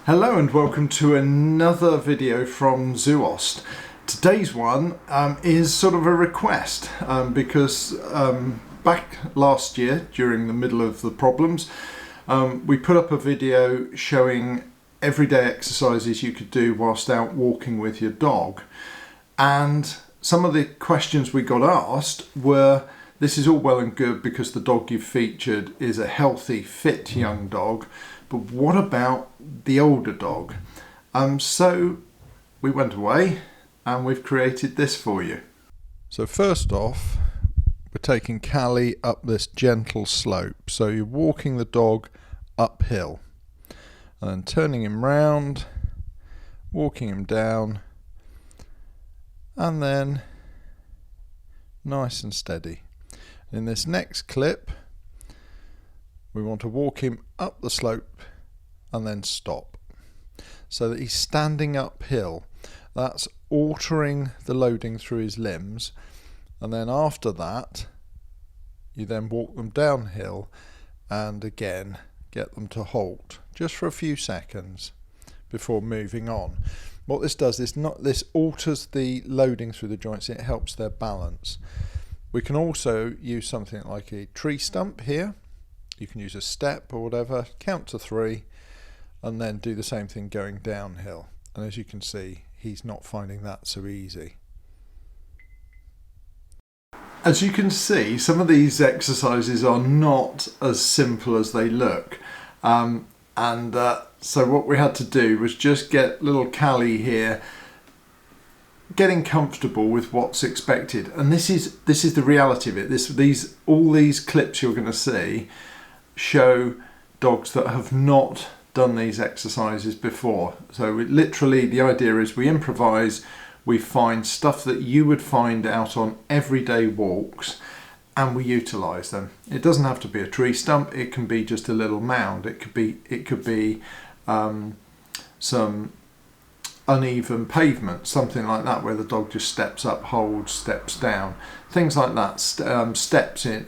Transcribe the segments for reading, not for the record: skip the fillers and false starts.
Hello and welcome to another video from Zoost. Today's one is sort of a request because back last year during the middle of the problems we put up a video showing everyday exercises you could do whilst out walking with your dog, and some of the questions we got asked were, this is all well and good because the dog you've featured is a healthy, fit young dog, but what about the older dog? So we went away and we've created this for you. So first off, we're taking Cali up this gentle slope. So you're walking the dog uphill and then turning him round, walking him down, and then nice and steady. In this next clip, we want to walk him up the slope and then stop, so that he's standing uphill. That's altering the loading through his limbs, and then after that you then walk them downhill and again get them to halt just for a few seconds before moving on. What this does is this alters the loading through the joints, it helps their balance. We can also use something like a tree stump here. You can use a step or whatever, count to 3 and then do the same thing going downhill. And as you can see, he's not finding that so easy. As you can see, some of these exercises are not as simple as they look. So what we had to do was just get little Cali here getting comfortable with what's expected, and this is the reality of it. All these clips you're going to see show dogs that have not done these exercises before. So literally the idea is we improvise, we find stuff that you would find out on everyday walks and we utilize them. It doesn't have to be a tree stump, it can be just a little mound, it could be some uneven pavement, something like that, where the dog just steps up, holds, steps down, things like that. Steps in,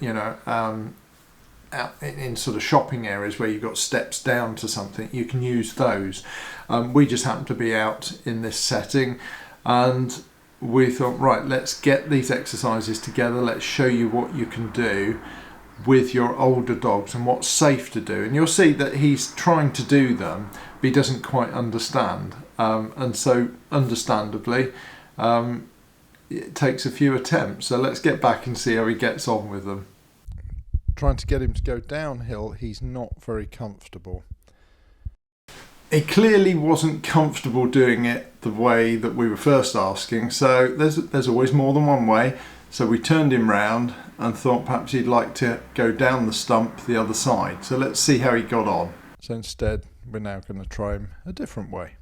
out in sort of shopping areas where you've got steps down to something, you can use those. We just happen to be out in this setting and we thought, right, let's get these exercises together, let's show you what you can do with your older dogs and what's safe to do. And you'll see that he's trying to do them but he doesn't quite understand, and so understandably it takes a few attempts. So let's get back and see how he gets on with them. Trying to get him to go downhill, he's not very comfortable. He clearly wasn't comfortable doing it the way that we were first asking, so there's always more than one way. So we turned him round and thought perhaps he'd like to go down the stump the other side. So let's see how he got on. So instead we're now going to try him a different way.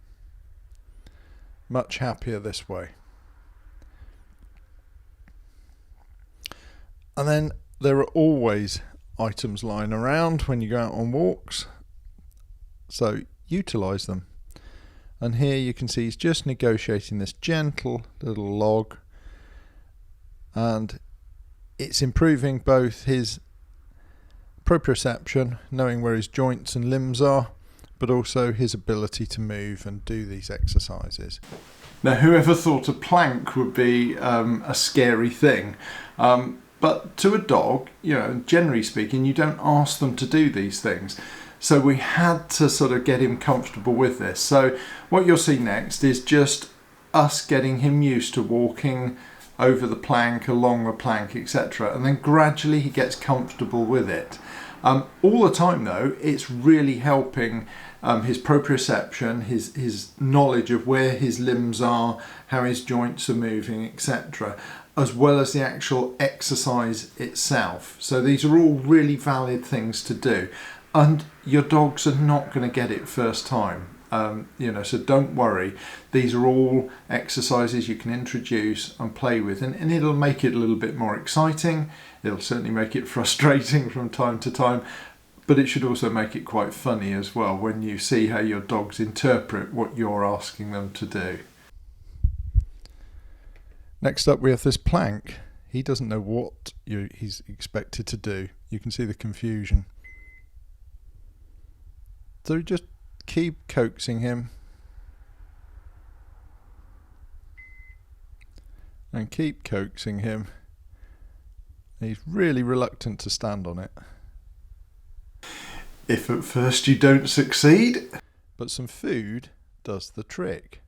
Much happier this way. And then there are always items lying around when you go out on walks, so utilize them. And here you can see he's just negotiating this gentle little log, and it's improving both his proprioception, knowing where his joints and limbs are, but also his ability to move and do these exercises. Now, whoever thought a plank would be a scary thing? But to a dog, generally speaking, you don't ask them to do these things. So we had to sort of get him comfortable with this. So what you'll see next is just us getting him used to walking over the plank, along the plank, etc. And then gradually he gets comfortable with it. All the time though, it's really helping his proprioception, his knowledge of where his limbs are, how his joints are moving, etc., as well as the actual exercise itself. So these are all really valid things to do, and your dogs are not going to get it first time. So don't worry, these are all exercises you can introduce and play with, and it'll make it a little bit more exciting. It'll certainly make it frustrating from time to time, but it should also make it quite funny as well when you see how your dogs interpret what you're asking them to do. Next up we have this plank. He doesn't know what he's expected to do. You can see the confusion. So he just keep coaxing him and keep coaxing him. He's really reluctant to stand on it. If at first you don't succeed, but some food does the trick.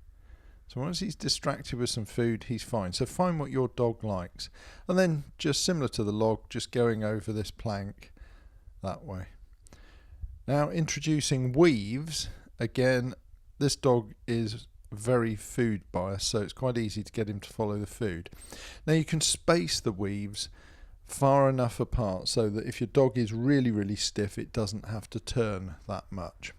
So once he's distracted with some food, he's fine. So find what your dog likes. And then just similar to the log, just going over this plank that way. Now introducing weaves. Again, this dog is very food biased, so it's quite easy to get him to follow the food. Now you can space the weaves far enough apart so that if your dog is really, really stiff, it doesn't have to turn that much.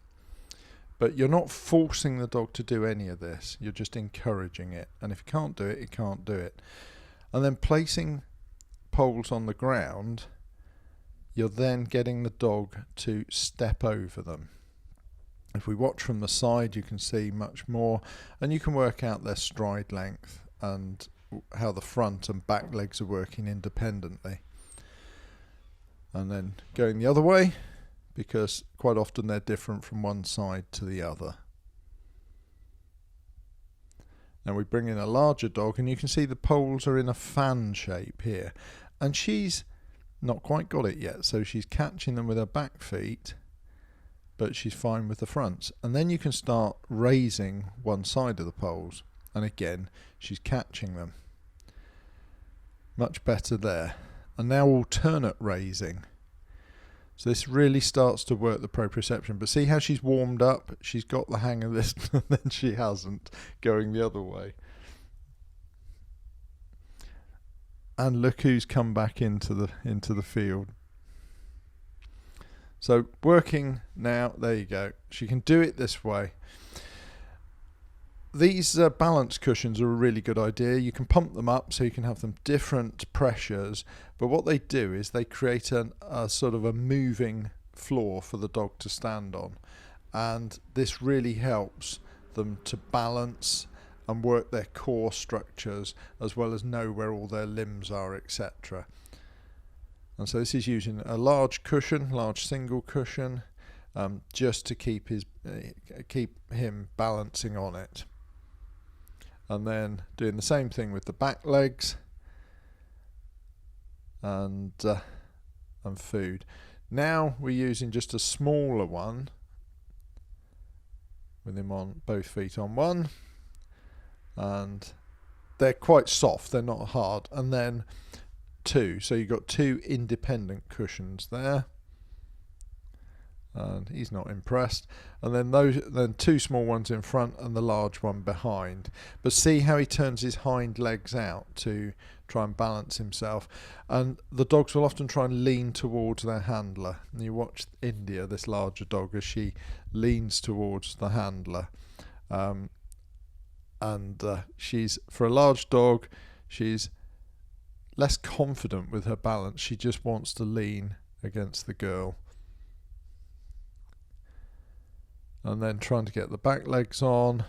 But you're not forcing the dog to do any of this, you're just encouraging it. And if you can't do it, you can't do it. And then placing poles on the ground, you're then getting the dog to step over them. If we watch from the side, you can see much more, and you can work out their stride length and how the front and back legs are working independently. And then going the other way, because quite often they're different from one side to the other. Now we bring in a larger dog, and you can see the poles are in a fan shape here, and she's not quite got it yet, so she's catching them with her back feet, but she's fine with the fronts. And then you can start raising one side of the poles, and again she's catching them. Much better there. And now alternate raising. So this really starts to work the proprioception. But see how she's warmed up? She's got the hang of this, and then she hasn't, going the other way. And look who's come back into the field. So working now, there you go. She can do it this way. These balance cushions are a really good idea. You can pump them up so you can have them different pressures, but what they do is they create a sort of a moving floor for the dog to stand on, and this really helps them to balance and work their core structures as well as know where all their limbs are, etc. And so this is using a large cushion, large single cushion, just to keep him balancing on it. And then doing the same thing with the back legs and food. Now we're using just a smaller one with him on both feet on one, and they're quite soft, they're not hard. And then two, so you've got two independent cushions there, and he's not impressed. And then two small ones in front and the large one behind. But see how he turns his hind legs out to try and balance himself, and the dogs will often try and lean towards their handler. And you watch India, this larger dog, as she leans towards the handler, and she's, for a large dog, she's less confident with her balance. She just wants to lean against the girl. And then trying to get the back legs on,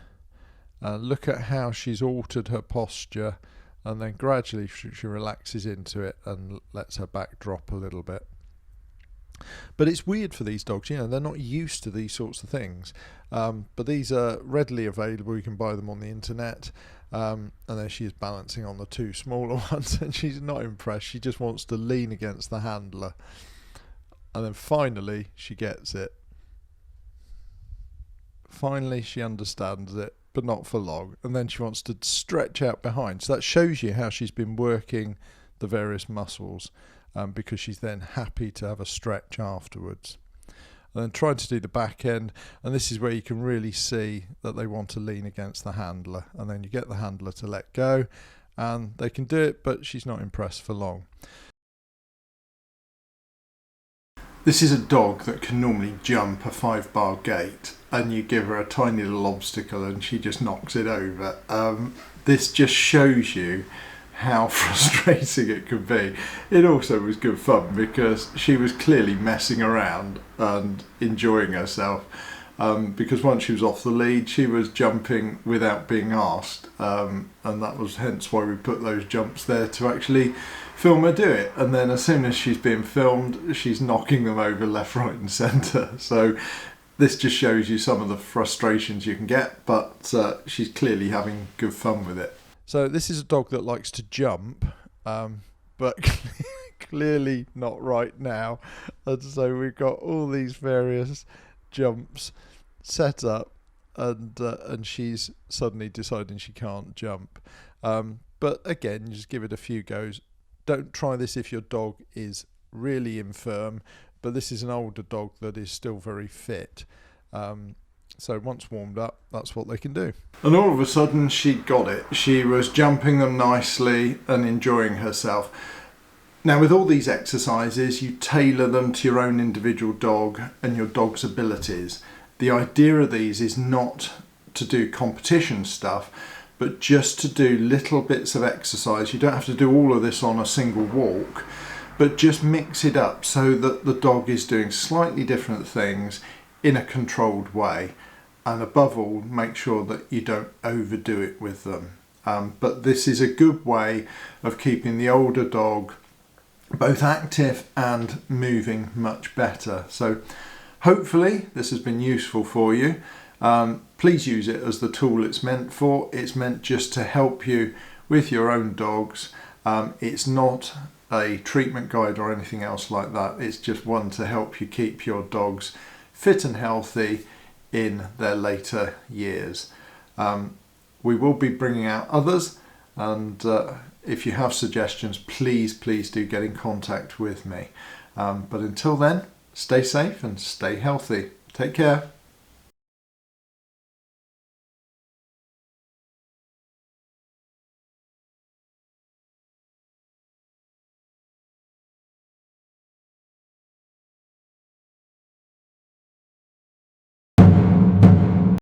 and look at how she's altered her posture, and then gradually she relaxes into it and lets her back drop a little bit. But it's weird for these dogs, they're not used to these sorts of things, but these are readily available. You can buy them on the internet. And then she is balancing on the two smaller ones, and she's not impressed. She just wants to lean against the handler, and then finally she gets it. Finally she understands it, but not for long, and then she wants to stretch out behind. So that shows you how she's been working the various muscles, because she's then happy to have a stretch afterwards. And then trying to do the back end, and this is where you can really see that they want to lean against the handler, and then you get the handler to let go, and they can do it, but she's not impressed for long. This is a dog that can normally jump a 5-bar gate, and you give her a tiny little obstacle and she just knocks it over. This just shows you how frustrating it could be. It also was good fun because she was clearly messing around and enjoying herself, because once she was off the lead she was jumping without being asked, and that was hence why we put those jumps there, to actually film her do it. And then as soon as she's being filmed, she's knocking them over left, right and centre. So This just shows you some of the frustrations you can get, but she's clearly having good fun with it. So this is a dog that likes to jump, but clearly not right now. And so we've got all these various jumps set up, and she's suddenly deciding she can't jump. But again, you just give it a few goes. Don't try this if your dog is really infirm, but this is an older dog that is still very fit. So once warmed up, that's what they can do. And all of a sudden she got it. She was jumping them nicely and enjoying herself. Now with all these exercises, you tailor them to your own individual dog and your dog's abilities. The idea of these is not to do competition stuff, but just to do little bits of exercise. You don't have to do all of this on a single walk, but just mix it up so that the dog is doing slightly different things in a controlled way. And above all, make sure that you don't overdo it with them. But this is a good way of keeping the older dog both active and moving much better. So hopefully this has been useful for you. Please use it as the tool it's meant for. It's meant just to help you with your own dogs. It's not a treatment guide or anything else like that. It's just one to help you keep your dogs fit and healthy in their later years. We will be bringing out others, and if you have suggestions, please do get in contact with me. But until then, stay safe and stay healthy. Take care.